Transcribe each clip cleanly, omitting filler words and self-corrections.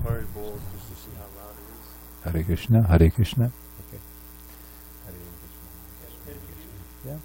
Hari Bol just to see how loud it is. Hare Krishna, Hare Krishna. Okay. Hare Krishna, Krishna Krishna. Yeah.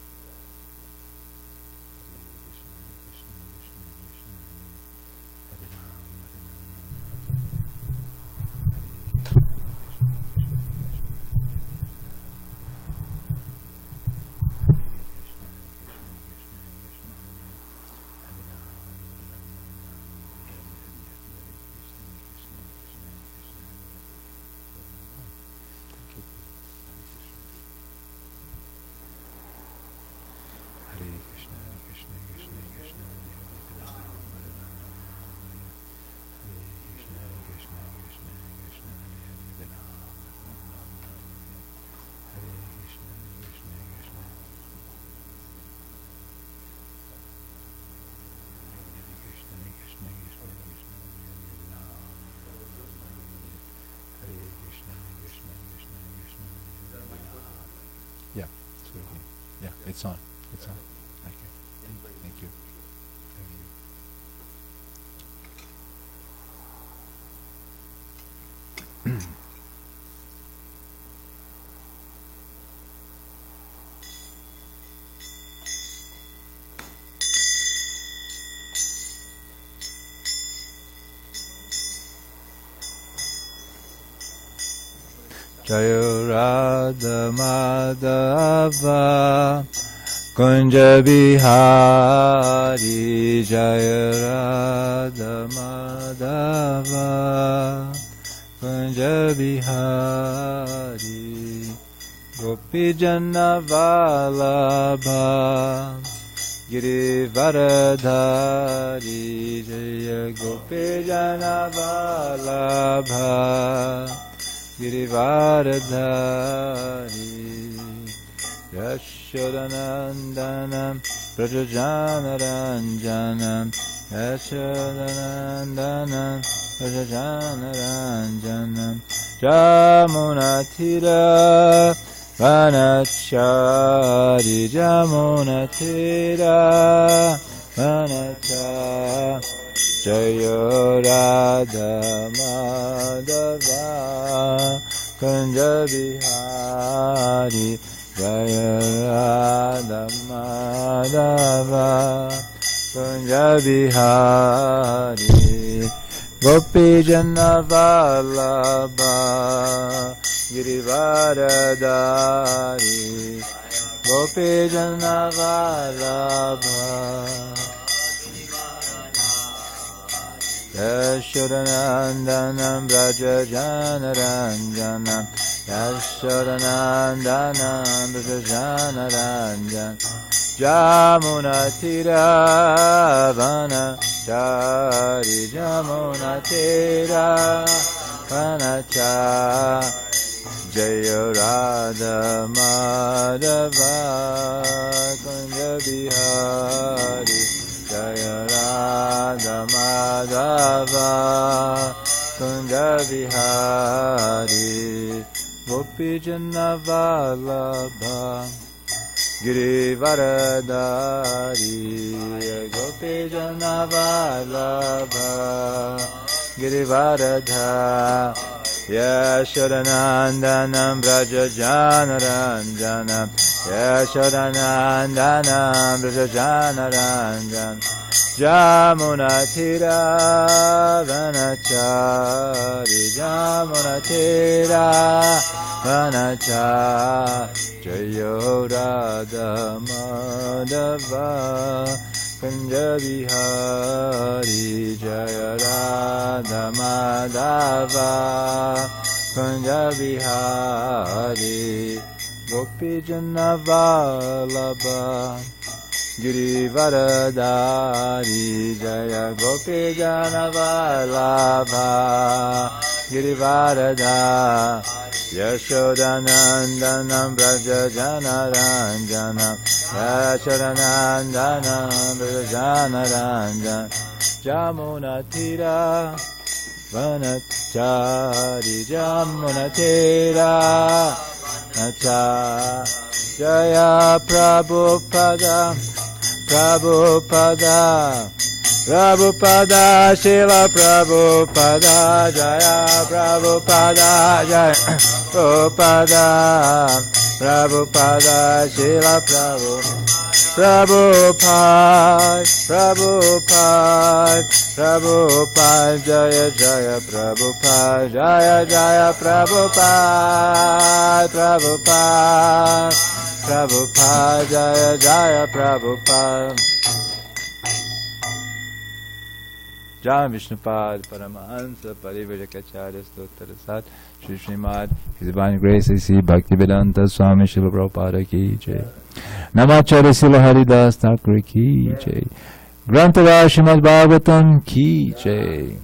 Yeah, yeah, it's on. It's on. Okay. Thank you. Thank you. Jaya Radha Madhava Kunja Bihari Jaya Radha Madhava Kunja Bihari Gopi Jana Vallabha Girivaradhari Jaya Gopi Jana Vallabha Girivaradhari Yashodanandanam Prajajanaranjanam Yashodanandanam Prajajanaranjanam Jamunatira Vanachari Jamunatira Vanachari Jaya Radha Madhava Kunja Bihari Jaya Radha Madhava Kunja Bihari Gopi Jana Vallabha Girivaradhari Gopi Jana Vallabha Yashodanandanam Brajajanaranjanam Yashodanandanam Brajajanaranjanam Jamunatira Vanachari Jamunatira Vanachari Jaya Radha Madhava Kunja Bihari Jaya Radha Madhava Kunja Bihari Gopi Jana Vallabha Girivaradhari Gopi Jana Vallabha Girivaradhari Yashodanandanam Brajajanaranjanam Yashodanandanam Brajajanaranjanam Jamunatira Vanachari Jamunatira Vanachari Jaya Radha Madhava Kunja Bihari Jaya Radha Madhava Kunja Bihari Gopi Jana Vallabha Girivaradhari Jaya Gopi Jana Vallabha Girivaradhari Yashodanandanam Brajajanaranjanam Yashodanandanam Brajajanaranjanam Jamunatira Vanachari Jamunatira Vanachari Jaya Prabhupada Prabhupada Prabhupada, Srila Prabhupada, Jaya Prabhupada, Jaya Prabhupada, Prabhupada, Srila Prabhupada, Prabhupada, Prabhupada, Jaya Jaya Prabhupada, Jaya Jaya Prabhupada, Prabhupada, Prabhupada, Jaya Jaya Prabhupada. Jai Vishnupad Paramahansa Parivajakacharya Stottara Sat Shri Srimad His Divine Grace A.C. Bhaktivedanta Swami Srila Prabhupada Ki Jai Namacharya Srila Haridas Thakur Ki Jai Grantara srimadbhagavatam Ki Jai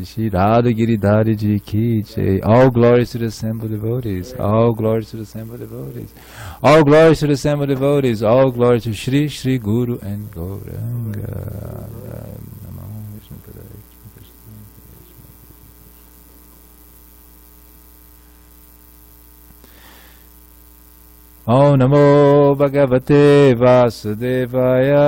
Shri Radha Giridhari Ji Ki Jai. All glories to the assembled devotees. All glories to the assembled devotees. All glories to the assembled devotees. All glories to Shri Shri Guru and Gauranga. Om Namo Bhagavate Vasudevaya.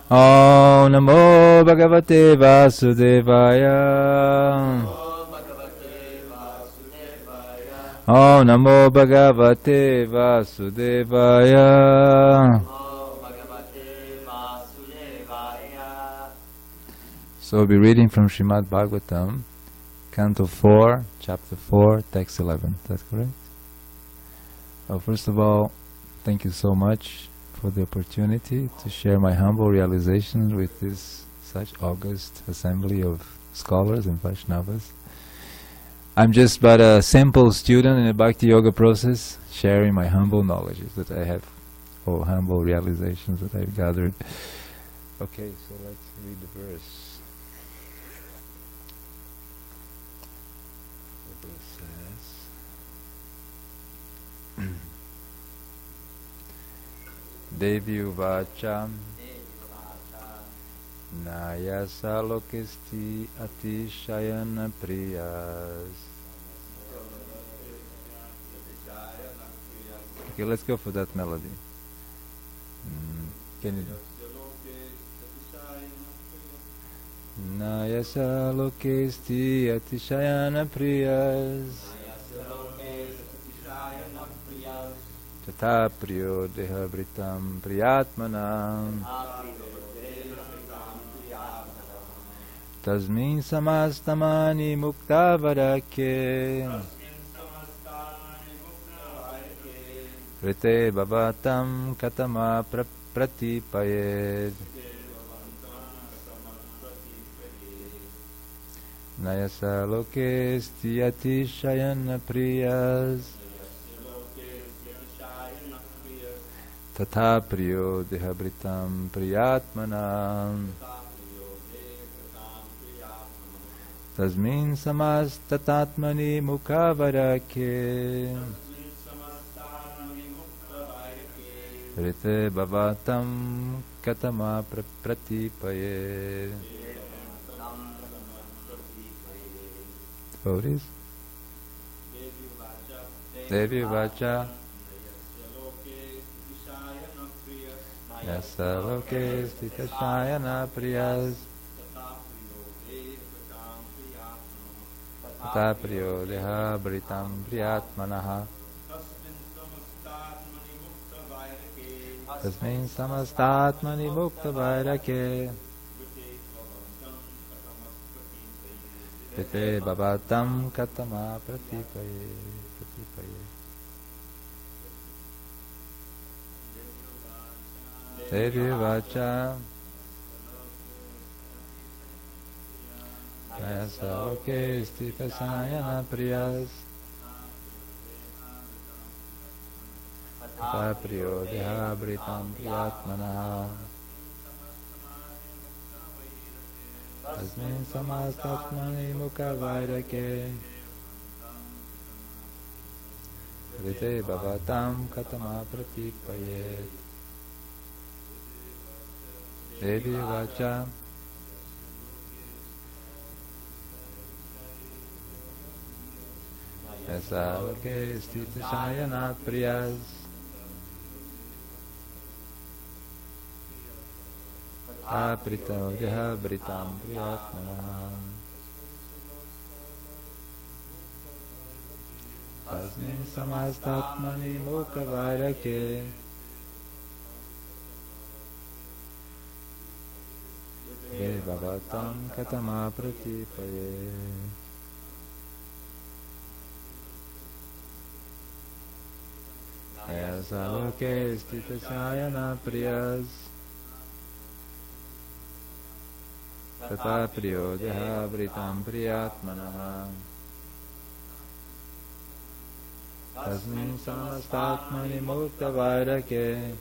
Om Namo Bhagavate Vasudevaya. Om Namo Bhagavate Vasudevaya. So we'll be reading from Srimad Bhagavatam, Canto 4, Chapter 4, Text 11. Is that correct? First of all, thank you so much for the opportunity to share my humble realizations with this such august assembly of scholars and Vaishnavas. I'm just but a simple student in the Bhakti Yoga process, sharing my humble knowledges that I have, or humble realizations that I've gathered. Okay, so let's read the verse. The verse says, Devi Uvacham Nayasa Lokisti Atishayana Priyas. Okay, let's go for that melody. Can you? Nayasa Lokisti Atishayana Priyas. Tata priyo deha vritam priyatmanam. Tasmin samastamani mukta varakye. Rite bhavatam katama pratipayed. Nayasa loke stiyati shayana priyas. Tata priyo dehabritam priyatmanam. Tasmin samastatatmani mukhavarake. Rite bhavatam katama pratipaye. Devotees? Devi Vacha Yasa loke stita shayana priyas. Tata priyo deha britam priyatmanaha. Tasmin samastatmani mukta vairake. Pete bhavatam katama pratipaye. Devi Vacha Nayasa loke stita shayana priyas. Tata priyo deha britam priyatmanaha. Tasmin samastatmani mukha vairake. Rite bhavatam katama pratipayet. Devi Vacha Yasa loke stita shayana priyas. aprito dehabritam priyatmana. Tasmin samastatmani mukavairake. Bhagavatam katama pratipaye. Ayasaloke sthitasayana priyas tata priyo dehabritam priyatmanaha. Tasmin samastatmani mukta vairake.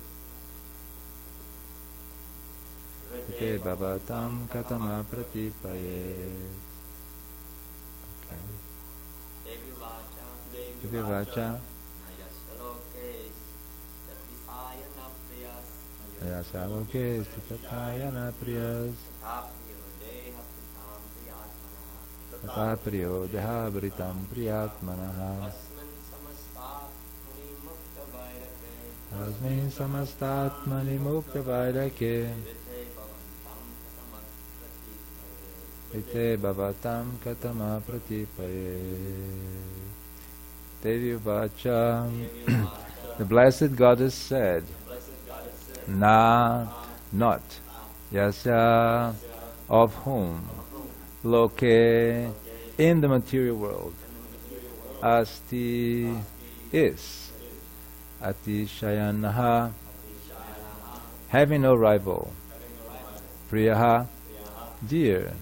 Ite bhavatam katama pratipaye. Devivacha Ayasaloke sthitatayana priyas tata priyo dehabritam priyatmanaha. Tasmin samastatmani mukta vairake. Ite bhavatam katama pratipaye. Devi Vacha. The Blessed Goddess said, Na, not, Yasya, of whom, Loke, in the material world, Asti, is, Atishayanaha, having no rival, Priyaha, dear,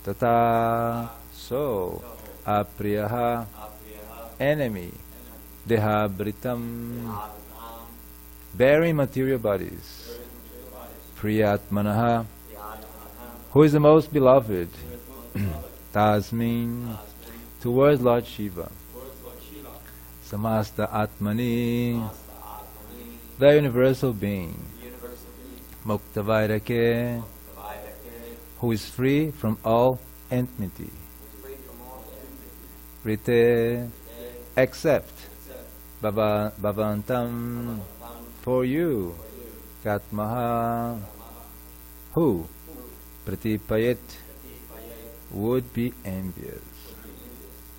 Tata, so, Apriyaha, enemy, Dehabritam, bearing material bodies, Priyatmanaha, who is the most beloved, Tasmin, towards Lord Shiva, Samasta Atmani, the universal being, Muktavairake, who is free from all enmity, Rite, except Bhavantam, for you, Katmaha, who, Pratipayet, would be envious.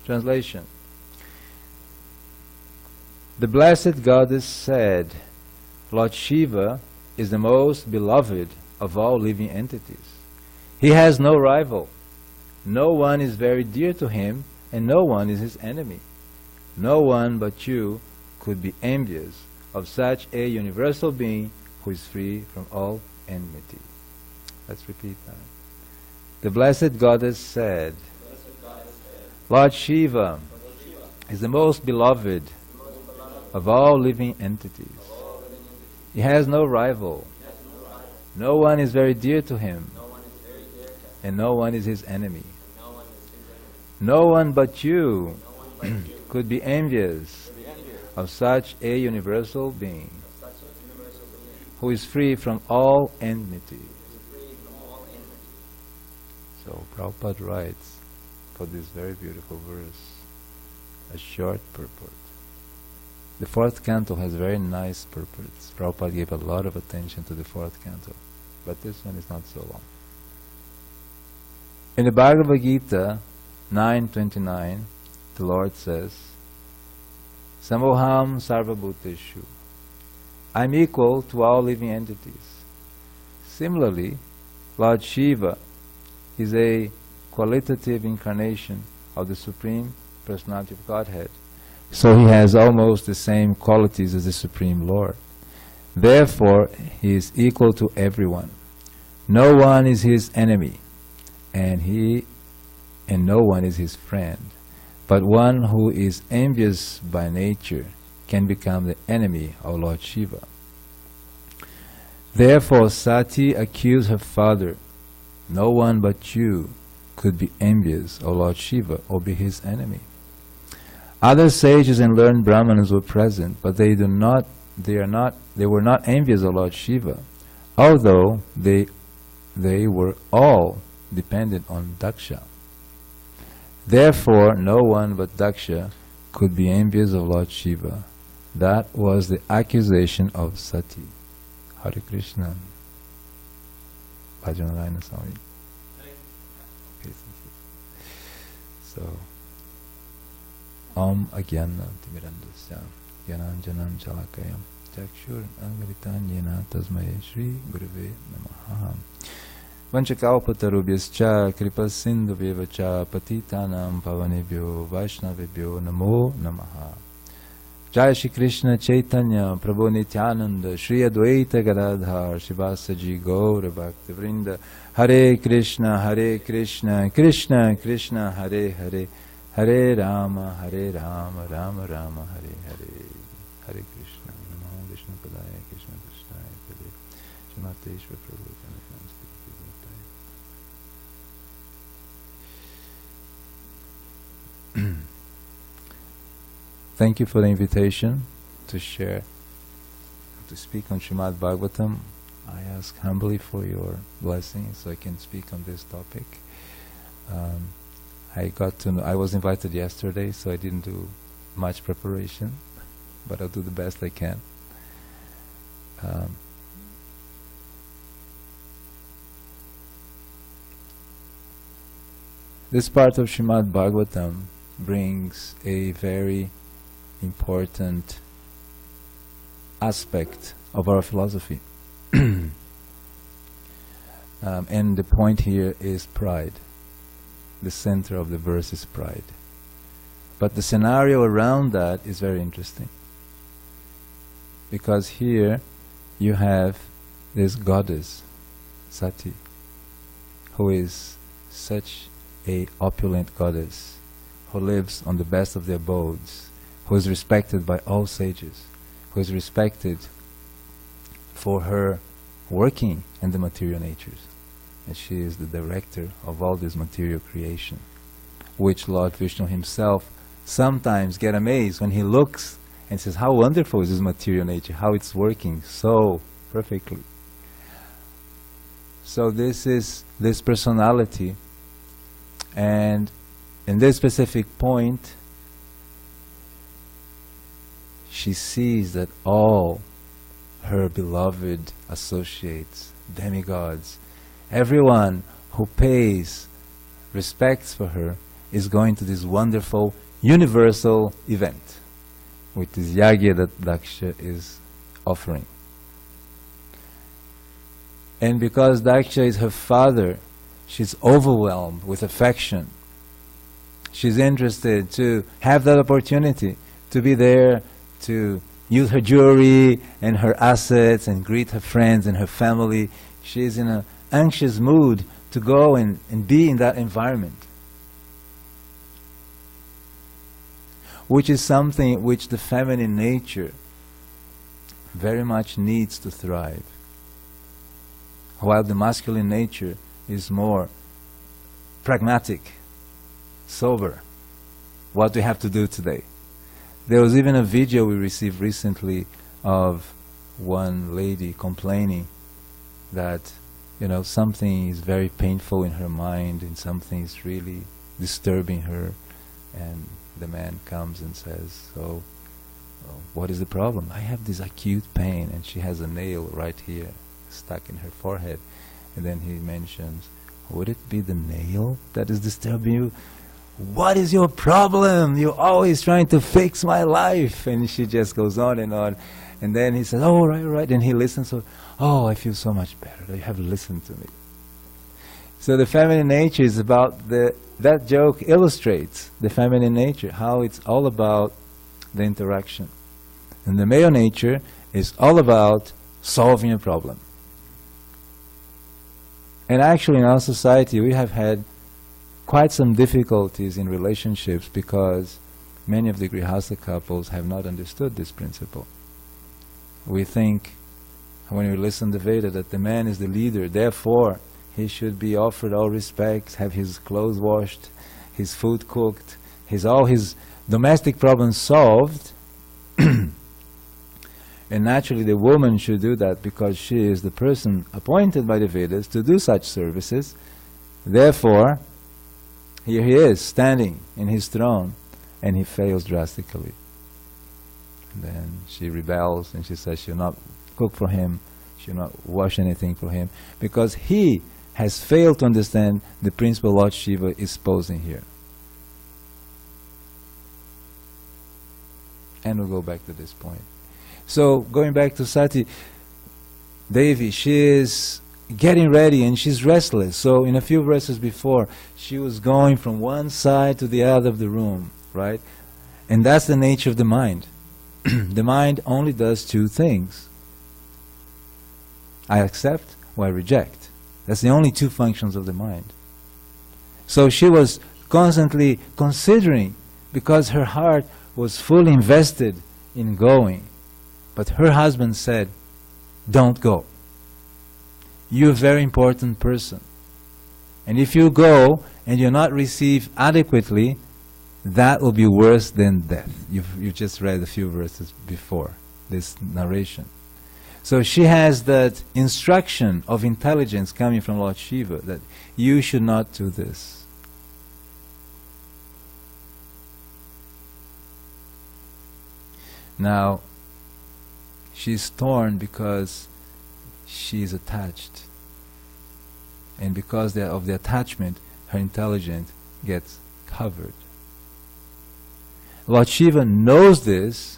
Translation. The Blessed Goddess said, Lord Shiva is the most beloved of all living entities. He has no rival. No one is very dear to him, and no one is his enemy. No one but you could be envious of such a universal being who is free from all enmity. Let's repeat that. The Blessed Goddess said, Lord Shiva is the most beloved of all living entities. He has no rival. No one is very dear to him, and no one is his enemy. No one but you could be envious of such a universal being who is free from all enmity. So Prabhupada writes for this very beautiful verse a short purport. The fourth canto has very nice purports. Prabhupada gave a lot of attention to the fourth canto, but this one is not so long. In the Bhagavad Gita 9:29, the Lord says, Samoham sarvabhuteshu, I am equal to all living entities. Similarly, Lord Shiva is a qualitative incarnation of the Supreme Personality of Godhead. So he has almost the same qualities as the Supreme Lord. Therefore, he is equal to everyone. No one is his enemy, and no one is his friend. But one who is envious by nature can become the enemy of Lord Shiva. Therefore, Sati accused her father, no one but you could be envious of Lord Shiva or be his enemy. Other sages and learned Brahmanas were present, but they were not envious of Lord Shiva, although they were all dependent on Daksha. Therefore, no one but Daksha could be envious of Lord Shiva. That was the accusation of Sati. Hare Krishna. Bhajanarayana Swami. Okay, thank you. So, Om Agyana Timirandasya Gyananjanam Chalakayam Chakshur Angaritanyena Tasmaye Shri Gurave Namaha. Vanchakalpatarubhyascha Kripasindhuvyavacha Patitanam Pavanebhyo Vaishnavebhyo Namo Namaha. Jai Shri Krishna Chaitanya Prabhu Nityananda Shri Advaita Gadadhar Shivasaji Gaura Bhakta Vrinda Hare Krishna Krishna Krishna Hare Hare Hare Rama Rama Rama Hare Hare Hare Krishna Namo Vishnu Padaya Krishna Krishnaya Pade Shrimate Ishvara Prabhu Thank you for the invitation to share, to speak on Srimad Bhagavatam. I ask humbly for your blessing so I can speak on this topic. I was invited yesterday, so I didn't do much preparation, but I'll do the best I can. This part of Srimad Bhagavatam brings a very important aspect of our philosophy. And the point here is pride. The center of the verse is pride. But the scenario around that is very interesting. Because here you have this goddess, Sati, who is such a opulent goddess, who lives on the best of the abodes, who is respected by all sages, who is respected for her working in the material natures. And she is the director of all this material creation, which Lord Vishnu himself sometimes get amazed when he looks and says, how wonderful is this material nature, how it's working so perfectly. So this is this personality, and in this specific point, she sees that all her beloved associates, demigods, everyone who pays respects for her is going to this wonderful universal event, which is yagya that Daksha is offering. And because Daksha is her father, she's overwhelmed with affection. She's interested to have that opportunity to be there, to use her jewelry and her assets and greet her friends and her family. She's in an anxious mood to go and be in that environment, which is something which the feminine nature very much needs to thrive, while the masculine nature is more pragmatic, sober. What do we have to do today? There was even a video we received recently of one lady complaining that, you know, something is very painful in her mind and something is really disturbing her, and the man comes and says, so what is the problem? I have this acute pain, and she has a nail right here stuck in her forehead. And then he mentions, would it be the nail that is disturbing you? What is your problem? You're always trying to fix my life. And she just goes on. And then he says, oh, right. And he listens. So, oh, I feel so much better. You have listened to me. So the feminine nature is about that joke illustrates the feminine nature, how it's all about the interaction. And the male nature is all about solving a problem. And actually in our society we have had quite some difficulties in relationships because many of the Grihastha couples have not understood this principle. We think, when we listen to Veda, that the man is the leader, therefore he should be offered all respect, have his clothes washed, his food cooked, all his domestic problems solved. And naturally the woman should do that because she is the person appointed by the Vedas to do such services. Therefore, here he is standing in his throne and he fails drastically. And then she rebels and she says she'll not cook for him, She will not wash anything for him, because he has failed to understand the principle Lord Shiva is posing here. And we'll go back to this point. So, going back to Sati Devi, she is getting ready and she's restless. So, in a few verses before, she was going from one side to the other of the room, right? And that's the nature of the mind. The mind only does two things: I accept or I reject. That's the only two functions of the mind. So she was constantly considering, because her heart was fully invested in going. But her husband said, don't go. You're a very important person. And if you go and you're not received adequately, that will be worse than death. You've just read a few verses before this narration. So she has that instruction of intelligence coming from Lord Shiva, that you should not do this. Now, she's torn because she is attached. And because of the attachment, her intelligence gets covered. Lord Shiva knows this,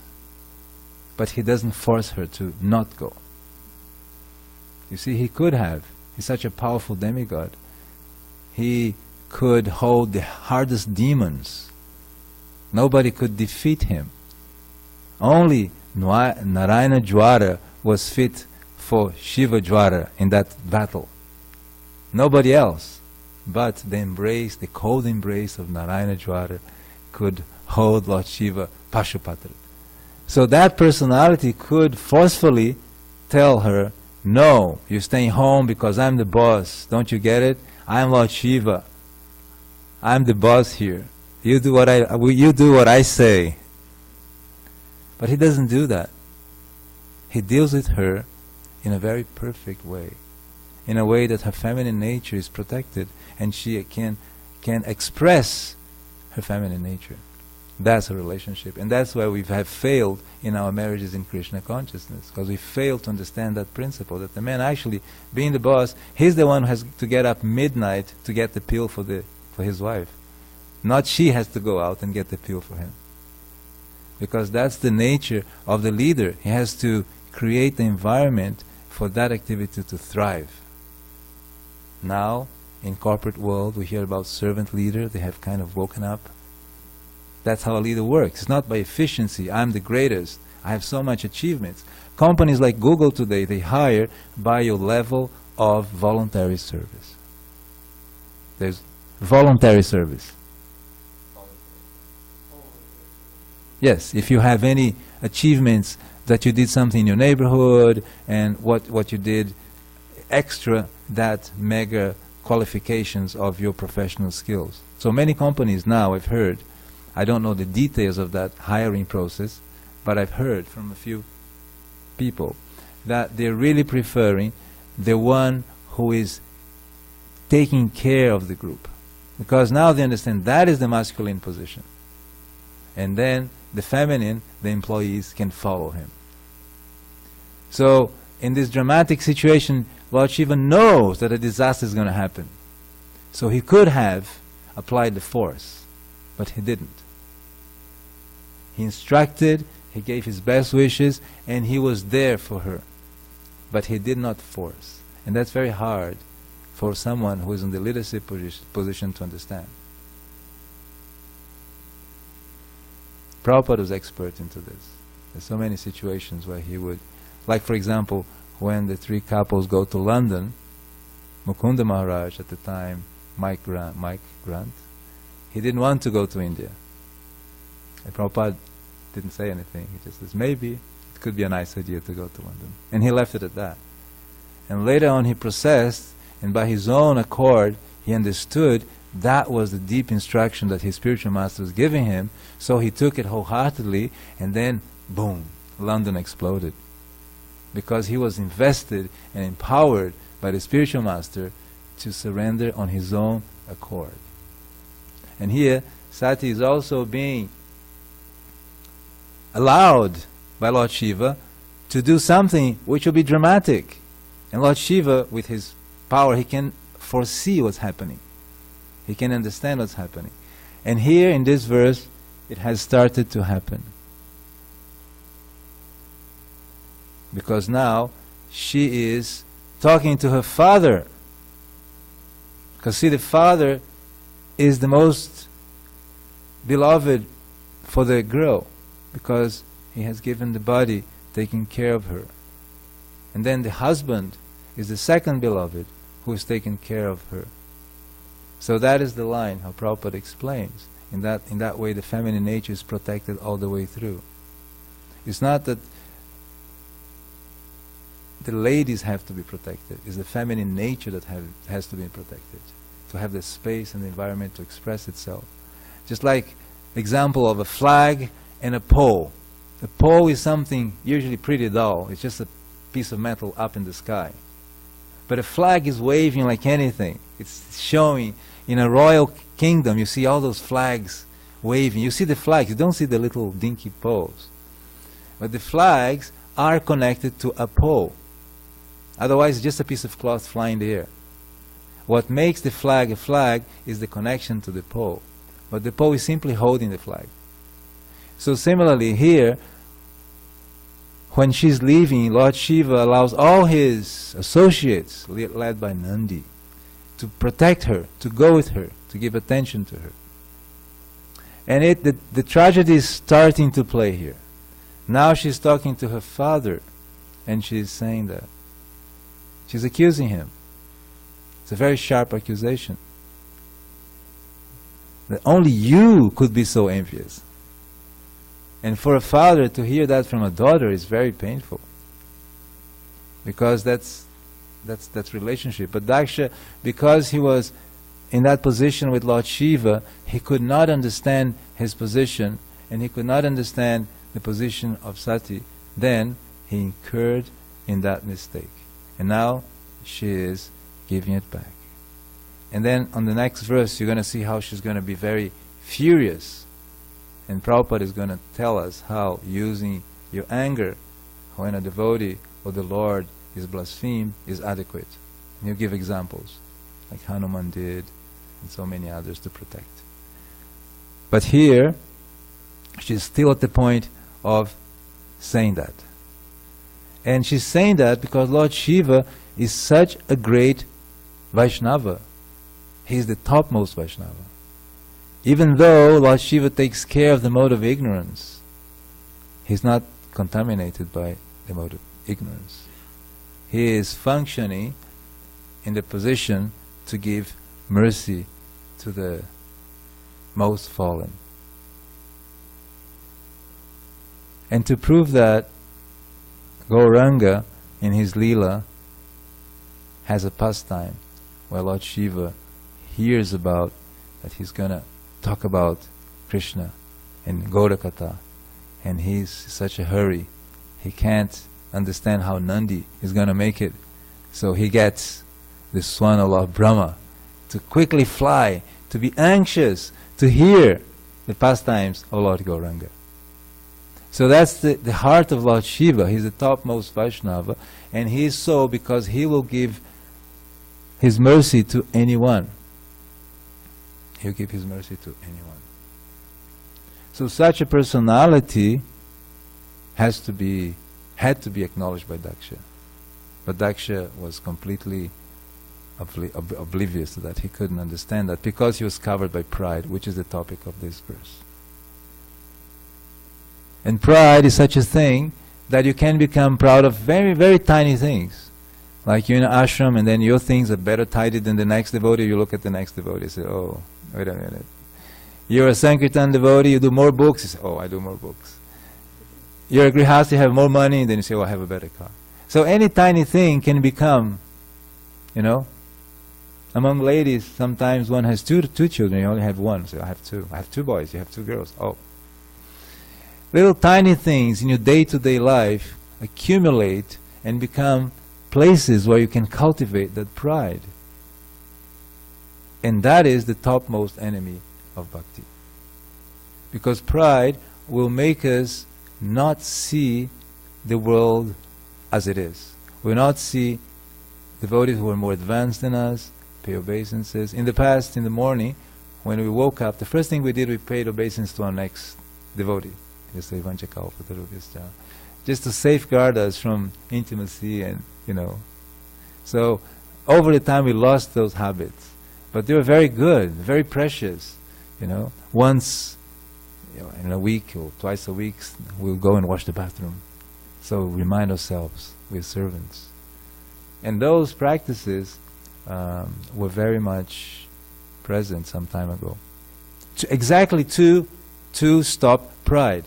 but he doesn't force her to not go. You see, he could have. He's such a powerful demigod. He could hold the hardest demons. Nobody could defeat him. Only Narayana Jwara was fit for Shiva Jwara in that battle. Nobody else. But the embrace, the cold embrace of Narayana Jwara could hold Lord Shiva Pashupatra. So that personality could forcefully tell her, no, you're staying home because I'm the boss. Don't you get it? I'm Lord Shiva. I'm the boss here. You do what I say. But he doesn't do that. He deals with her in a very perfect way, in a way that her feminine nature is protected and she can express her feminine nature. That's a relationship, and that's why we have failed in our marriages in Krishna consciousness, because we fail to understand that principle, that the man actually, being the boss, he's the one who has to get up midnight to get the pill for his wife. Not she has to go out and get the pill for him. Because that's the nature of the leader. He has to create the environment for that activity to thrive. Now, in corporate world, we hear about servant leader. They have kind of woken up. That's how a leader works. It's not by efficiency. I'm the greatest. I have so much achievements. Companies like Google today, they hire by your level of voluntary service. There's voluntary service. Yes, if you have any achievements that you did something in your neighborhood and what you did extra that mega qualifications of your professional skills. So many companies now, I've heard, I don't know the details of that hiring process, but I've heard from a few people that they're really preferring the one who is taking care of the group. Because now they understand that is the masculine position. And then the feminine, the employees can follow him. So, in this dramatic situation, Lord Shiva knows that a disaster is going to happen. So he could have applied the force, but he didn't. He instructed, he gave his best wishes, and he was there for her. But he did not force. And that's very hard for someone who is in the leadership position to understand. Prabhupada was expert into this. There's so many situations where he would, like for example, when the three couples go to London, Mukunda Maharaj at the time, Mike Grant, he didn't want to go to India. And Prabhupada didn't say anything. He just says, maybe it could be a nice idea to go to London. And he left it at that. And later on he processed, and by his own accord, he understood that was the deep instruction that his spiritual master was giving him. So he took it wholeheartedly, and then, boom, London exploded. Because he was invested and empowered by the spiritual master to surrender on his own accord. And here, Sati is also being allowed by Lord Shiva to do something which will be dramatic. And Lord Shiva, with his power, he can foresee what's happening. He can understand what's happening. And here in this verse, it has started to happen. Because now she is talking to her father. Because see, the father is the most beloved for the girl, because he has given the body, taking care of her. And then the husband is the second beloved, who is taking care of her. So that is the line, how Prabhupada explains. In that way, the feminine nature is protected all the way through. It's not that the ladies have to be protected. It's the feminine nature that has to be protected, to have the space and the environment to express itself. Just like example of a flag and a pole. The pole is something usually pretty dull. It's just a piece of metal up in the sky. But a flag is waving like anything. It's showing. In a royal kingdom, you see all those flags waving. You see the flags. You don't see the little dinky poles. But the flags are connected to a pole. Otherwise, it's just a piece of cloth flying in the air. What makes the flag a flag is the connection to the pole. But the pole is simply holding the flag. So similarly here, when she's leaving, Lord Shiva allows all his associates, led by Nandi, to protect her, to go with her, to give attention to her. And the tragedy is starting to play here. Now she's talking to her father, and she's saying that. She's accusing him. It's a very sharp accusation. That only you could be so envious. And for a father to hear that from a daughter is very painful. Because that's relationship. But Daksha, because he was in that position with Lord Shiva, he could not understand his position, and he could not understand the position of Sati. Then he incurred in that mistake. And now she is giving it back. And then on the next verse, you're going to see how she's going to be very furious. And Prabhupada is going to tell us how using your anger when a devotee or the Lord is blasphemed is adequate. And he'll give examples, like Hanuman did, and so many others to protect. But here, she's still at the point of saying that. And she's saying that because Lord Shiva is such a great Vaishnava. He's the topmost Vaishnava. Even though Lord Shiva takes care of the mode of ignorance, he's not contaminated by the mode of ignorance. He is functioning in the position to give mercy to the most fallen. And to prove that, Gauranga in his Leela has a pastime where Lord Shiva hears about that he's going to talk about Krishna in Gaudakatha, and he's in such a hurry. He can't understand how Nandi is going to make it. So he gets the swan of Lord Brahma to quickly fly, to be anxious to hear the pastimes of Lord Gauranga. So that's the heart of Lord Shiva. He's the topmost Vaishnava, and he is so because he will give his mercy to anyone. He'll give his mercy to anyone. So such a personality had to be acknowledged by Daksha. But Daksha was completely oblivious to that. He couldn't understand that because he was covered by pride, which is the topic of this verse. And pride is such a thing that you can become proud of very, very tiny things. Like you're in an ashram and then your things are better tidied than the next devotee, you look at the next devotee and say, oh, wait a minute. You're a Sankirtan devotee, you do more books, you say, oh, I do more books. You're a grihastha, you have more money, and then you say, oh, I have a better car. So any tiny thing can become, among ladies, sometimes one has two children, you only have one. So I have two. I have two boys, you have two girls. Oh. Little tiny things in your day-to-day life accumulate and become places where you can cultivate that pride. And that is the topmost enemy of bhakti. Because pride will make us not see the world as it is. Will not see devotees who were more advanced than us, pay obeisances. In the past, in the morning, when we woke up, the first thing we did, we paid obeisance to our next devotee, just to safeguard us from intimacy and, So, over the time we lost those habits. But they were very good, very precious, Once in a week or twice a week, we'll go and wash the bathroom. So remind ourselves, we're servants. And those practices were very much present some time ago. Exactly to stop pride.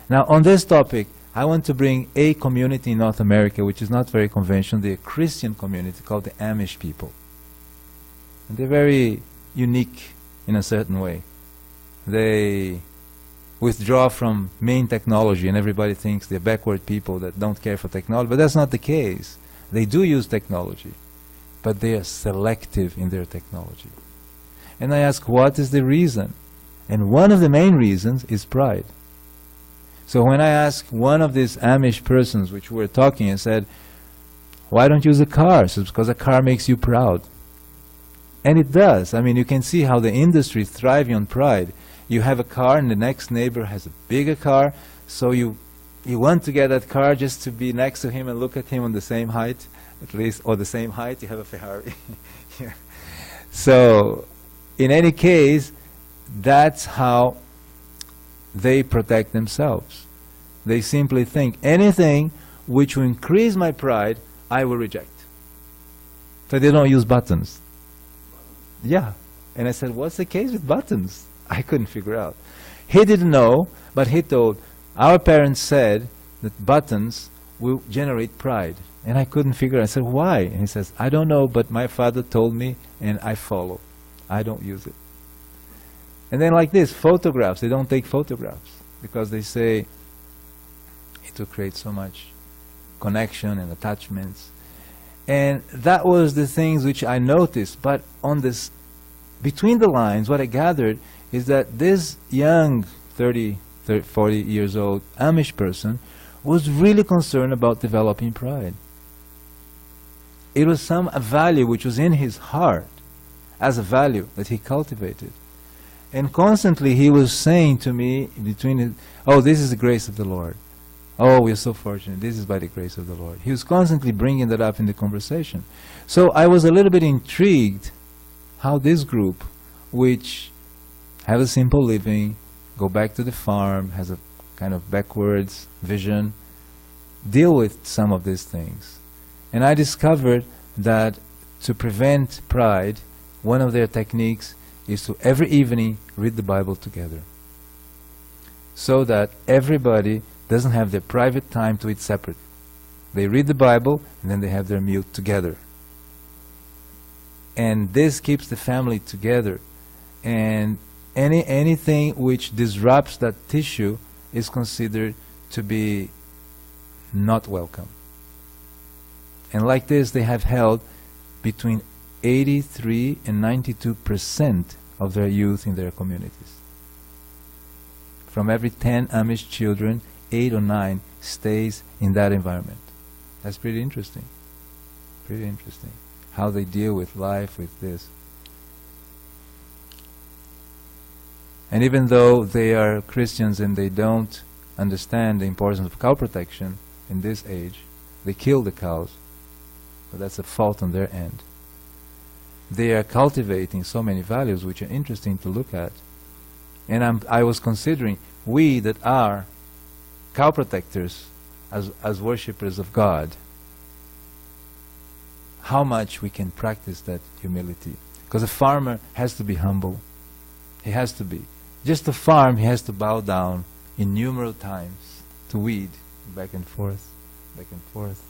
Now on this topic, I want to bring a community in North America which is not very conventional, the Christian community called the Amish people. And they're very unique in a certain way. They withdraw from main technology, and everybody thinks they're backward people that don't care for technology, but that's not the case. They do use technology, but they are selective in their technology. And I ask, what is the reason? And one of the main reasons is pride. So when I asked one of these Amish persons, which we were talking, and said, why don't you use a car? So it's because a car makes you proud. And it does. I mean, you can see how the industry is thriving on pride. You have a car and the next neighbor has a bigger car, so you want to get that car just to be next to him and look at him on the same height, at least, or the same height, you have a Ferrari. Yeah. So, in any case, that's how they protect themselves. They simply think, anything which will increase my pride, I will reject. So they don't use buttons. Yeah. And I said, what's the case with buttons? I couldn't figure out. He didn't know, but he told, our parents said that buttons will generate pride. And I couldn't figure out. I said, why? And he says, I don't know, but my father told me and I follow. I don't use it. And then like this, photographs, they don't take photographs because they say it will create so much connection and attachments. And that was the things which I noticed. But on this, between the lines, what I gathered is that this young 40 years old Amish person was really concerned about developing pride. It was some value which was in his heart as a value that he cultivated. And constantly he was saying to me, oh, this is the grace of the Lord. Oh, we are so fortunate. This is by the grace of the Lord. He was constantly bringing that up in the conversation. So I was a little bit intrigued how this group, which have a simple living, go back to the farm, has a kind of backwards vision, deal with some of these things. And I discovered that to prevent pride, one of their techniques is to every evening read the Bible together, so that everybody doesn't have their private time to eat separate. They read the Bible and then they have their meal together. And this keeps the family together. And anything which disrupts that tissue is considered to be not welcome. And like this, they have held between 83 and 92% of their youth in their communities. From every 10 Amish children, 8 or 9 stays in that environment. That's pretty interesting. Pretty interesting. How they deal with life with this. And even though they are Christians and they don't understand the importance of cow protection in this age, they kill the cows, but that's a fault on their end. They are cultivating so many values which are interesting to look at. And I was considering, we that are cow protectors as worshippers of God, how much we can practice that humility. Because a farmer has to be humble. He has to be. Just to farm, he has to bow down innumerable times to weed, back and forth, back and forth,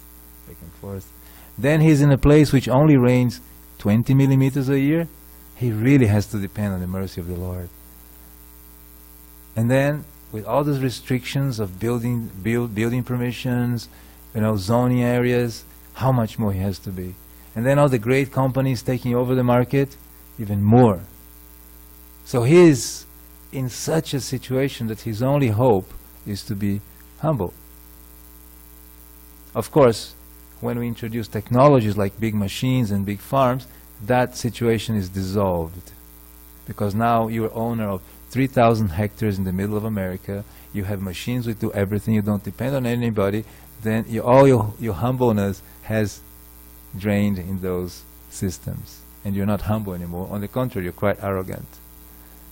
back and forth. Then he's in a place which only rains 20 millimeters a year. He really has to depend on the mercy of the Lord. And then, with all those restrictions of building permissions, zoning areas, how much more he has to be. And then all the great companies taking over the market, even more. So he's in such a situation that his only hope is to be humble. Of course, when we introduce technologies like big machines and big farms, that situation is dissolved. Because now you're owner of 3,000 hectares in the middle of America, you have machines which do everything, you don't depend on anybody, then all your humbleness has drained in those systems. And you're not humble anymore. On the contrary, you're quite arrogant.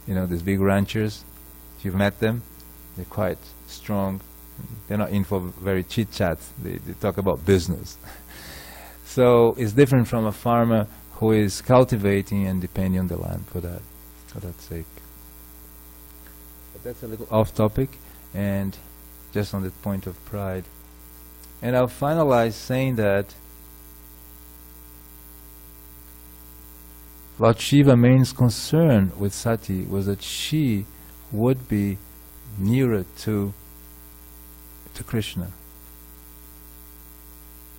You know, these big ranchers, if you've met them, they're quite strong. They're not in for very chit-chat. They talk about business. So it's different from a farmer who is cultivating and depending on the land for that sake. But that's a little off topic, and just on the point of pride. And I'll finalize saying that Lord Shiva's main concern with Sati was that she would be nearer to Krishna,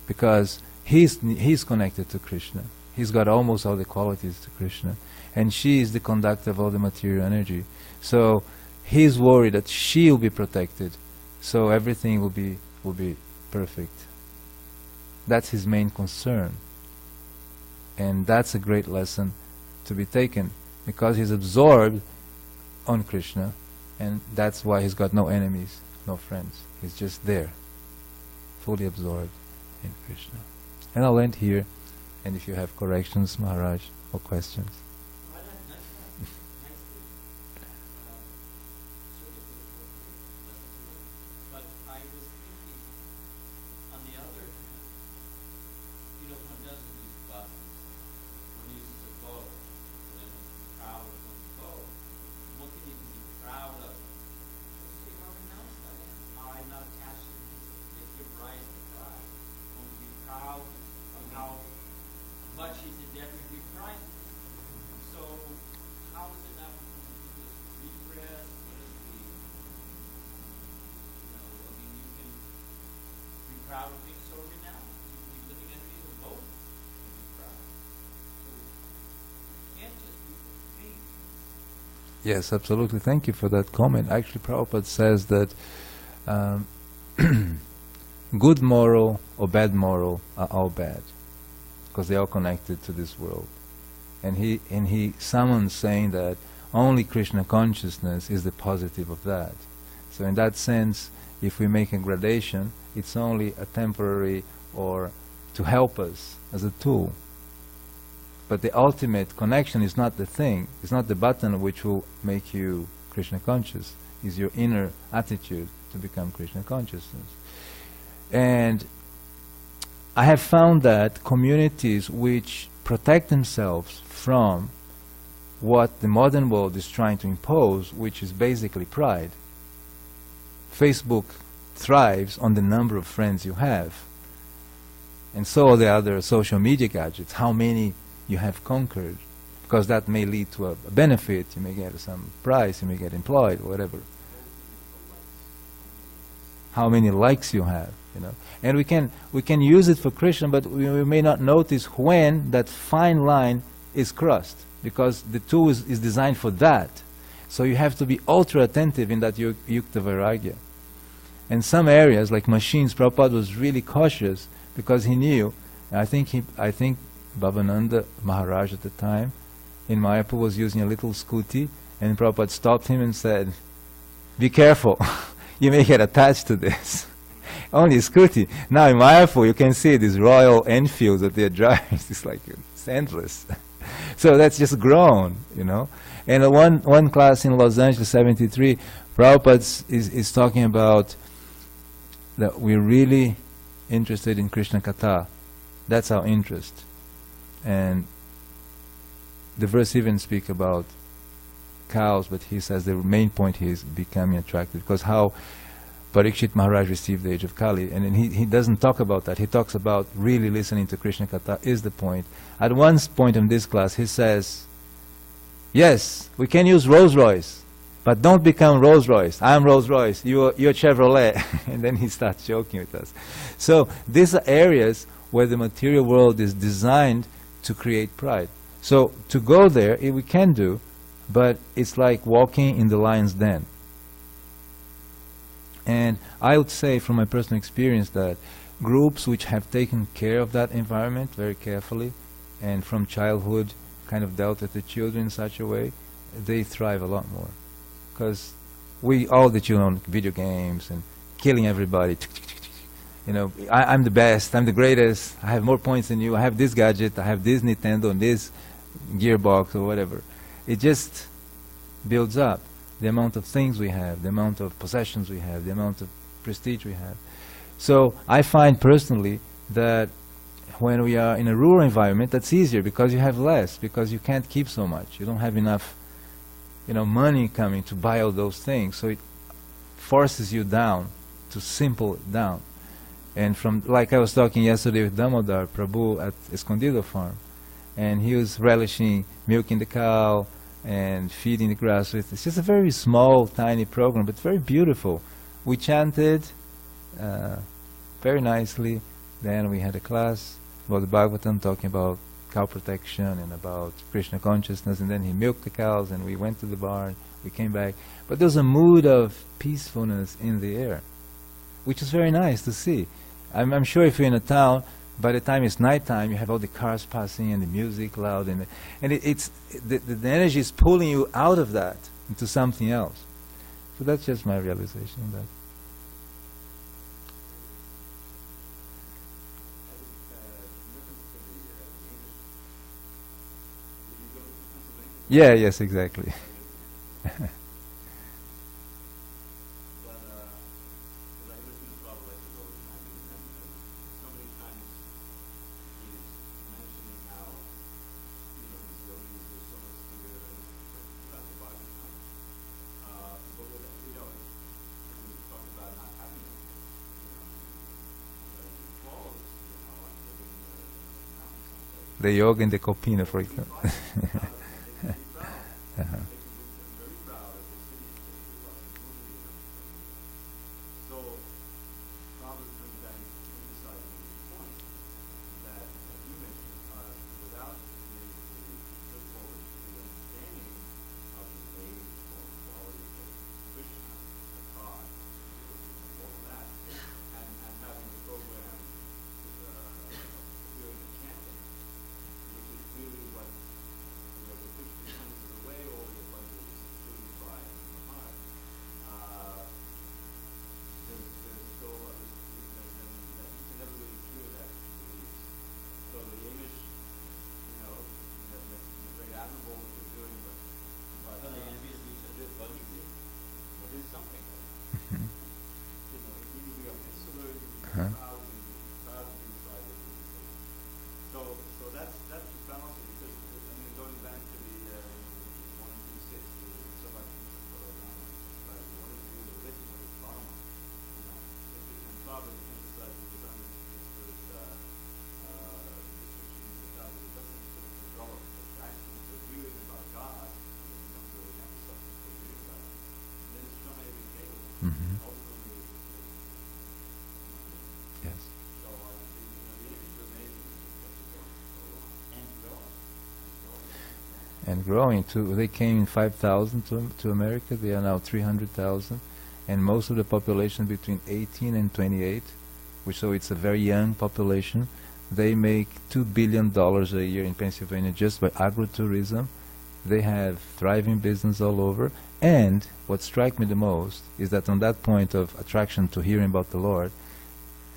because he's connected to Krishna. He's got almost all the qualities to Krishna, and she is the conductor of all the material energy. So he's worried that she will be protected, so everything will be perfect. That's his main concern, and that's a great lesson to be taken, because he's absorbed on Krishna, and that's why he's got no enemies, no friends. He's just there, fully absorbed in Krishna. And I'll end here, and if you have corrections, Maharaj, or questions. Yes, absolutely. Thank you for that comment. Actually, Prabhupada says that good moral or bad moral are all bad, because they are connected to this world. And he summons saying that only Krishna consciousness is the positive of that. So in that sense, if we make a gradation, it's only a temporary or to help us as a tool. But the ultimate connection is not the thing, it's not the button which will make you Krishna conscious, it's your inner attitude to become Krishna consciousness. And I have found that communities which protect themselves from what the modern world is trying to impose, which is basically pride. Facebook thrives on the number of friends you have. And so are the other social media gadgets, how many you have conquered, because that may lead to a benefit. You may get some prize, you may get employed, whatever. How many likes you have, you know. And we can use it for Krishna, but we may not notice when that fine line is crossed, because the tool is designed for that. So you have to be ultra attentive in that yukta vairagya. And some areas, like machines, Prabhupada was really cautious, because he knew, I think Bhavananda Maharaj at the time in Mayapur was using a little scooty, and Prabhupada stopped him and said, "Be careful, you may get attached to this." Only scooty. Now in Mayapur you can see these Royal Enfields that they're driving. It's like it's endless. So that's just grown, you know. And one class in Los Angeles, 73, Prabhupada is talking about that we're really interested in Krishna Katha. That's our interest. And the verse even speaks about cows, but he says the main point is becoming attracted, because how Parikshit Maharaj received the age of Kali, and then he doesn't talk about that. He talks about really listening to Krishna Katha is the point. At one point in this class he says, yes, we can use Rolls Royce, but don't become Rolls Royce. I'm Rolls Royce, you're Chevrolet. And then he starts joking with us. So these are areas where the material world is designed to create pride. So to go there, we can do, but it's like walking in the lion's den. And I would say from my personal experience that groups which have taken care of that environment very carefully, and from childhood kind of dealt with the children in such a way, they thrive a lot more. Because all the children on video games and killing everybody. You know, I'm the best, I'm the greatest, I have more points than you, I have this gadget, I have this Nintendo and this gearbox or whatever. It just builds up the amount of things we have, the amount of possessions we have, the amount of prestige we have. So I find personally that when we are in a rural environment, that's easier because you have less, because you can't keep so much. You don't have enough, you know, money coming to buy all those things. So it forces you down, to simple it down. And from, like I was talking yesterday with Damodar Prabhu at Escondido farm, and he was relishing milking the cow and feeding the grass with. It's just a very small, tiny program, but very beautiful. We chanted very nicely. Then we had a class about the Bhagavatam, talking about cow protection and about Krishna consciousness, and then he milked the cows, and we went to the barn, we came back. But there was a mood of peacefulness in the air, which is very nice to see. I'm sure if you're in a town, by the time it's nighttime, you have all the cars passing and the music loud, and the energy is pulling you out of that into something else. So that's just my realization of that. Yeah, yes, exactly. The yoga in the Copina, for example. Yes. And growing too. They came in 5,000 to America. They are now 300,000, and most of the population between 18 and 28, which, so it's a very young population. They make $2 billion a year in Pennsylvania just by agritourism. They have thriving business all over. And what struck me the most is that on that point of attraction to hearing about the Lord,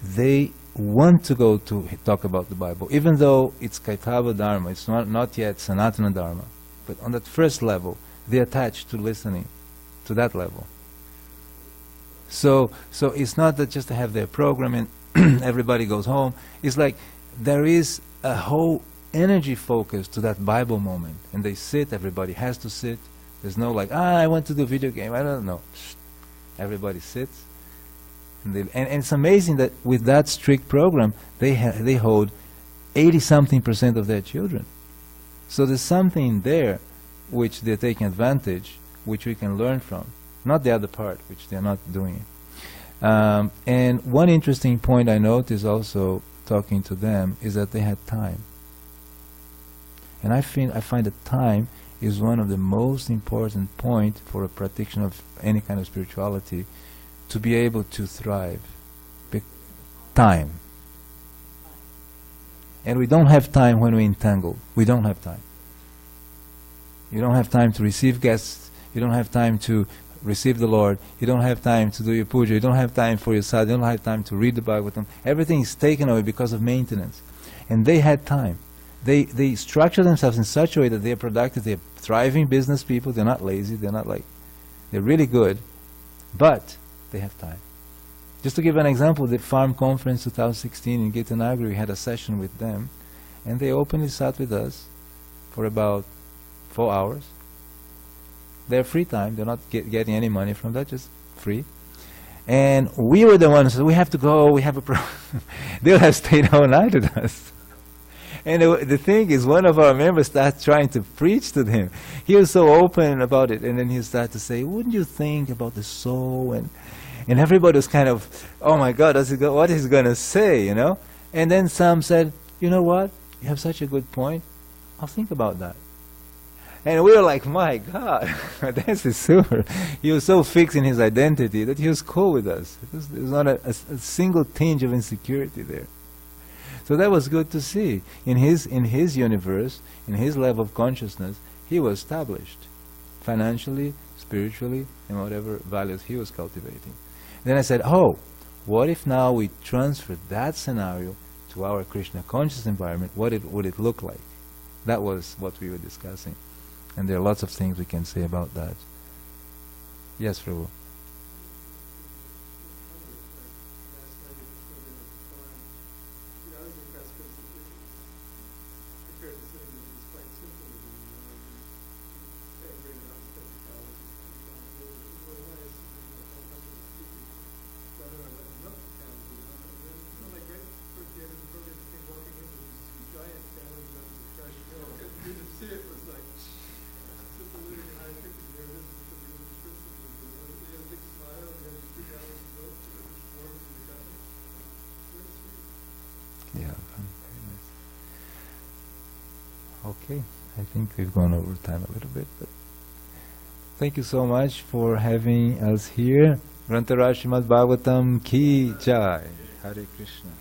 they want to go to talk about the Bible, even though it's Kaitava Dharma, it's not yet Sanatana Dharma. But on that first level, they attach to listening to that level. So it's not that just to have their program and everybody goes home. It's like there is a whole energy focus to that Bible moment, and they sit. Everybody has to sit. There's no like, I want to do video game. I don't know. Everybody sits, and it's amazing that with that strict program, they hold 80-something% of their children. So there's something there which they're taking advantage, which we can learn from. Not the other part, which they're not doing. And one interesting point I noticed also talking to them is that they had time. And I find that time is one of the most important points for a practitioner of any kind of spirituality to be able to thrive. Time. And we don't have time when we entangle. We don't have time. You don't have time to receive guests. You don't have time to receive the Lord. You don't have time to do your puja. You don't have time for your sadhana. You don't have time to read the Bhagavatam. Everything is taken away because of maintenance. And they had time. They structure themselves in such a way that they are productive. They are thriving business people. They're not lazy. They're really good. But they have time. Just to give an example, the Farm Conference 2016 in Gitanagari, we had a session with them. And they openly sat with us for about 4 hours. Their free time, they're not getting any money from that, just free. And we were the ones, we have to go, we have a problem. They would have stayed all night with us. And the thing is, one of our members started trying to preach to them. He was so open about it, and then he started to say, wouldn't you think about the soul? And everybody was kind of, oh my God, what is he going to say, you know? And then some said, you know what? You have such a good point. I'll think about that. And we were like, my God, this is super. He was so fixed in his identity that he was cool with us. There was not a single tinge of insecurity there. So that was good to see. In his universe, in his level of consciousness, he was established. Financially, spiritually, and whatever values he was cultivating. Then I said, oh, what if now we transfer that scenario to our Krishna conscious environment? What would it look like? That was what we were discussing. And there are lots of things we can say about that. Yes, Prabhu. Okay, I think we've gone over time a little bit, but thank you so much for having us here. Grantaraj Srimad Bhagavatam Ki Jai. Hare Krishna.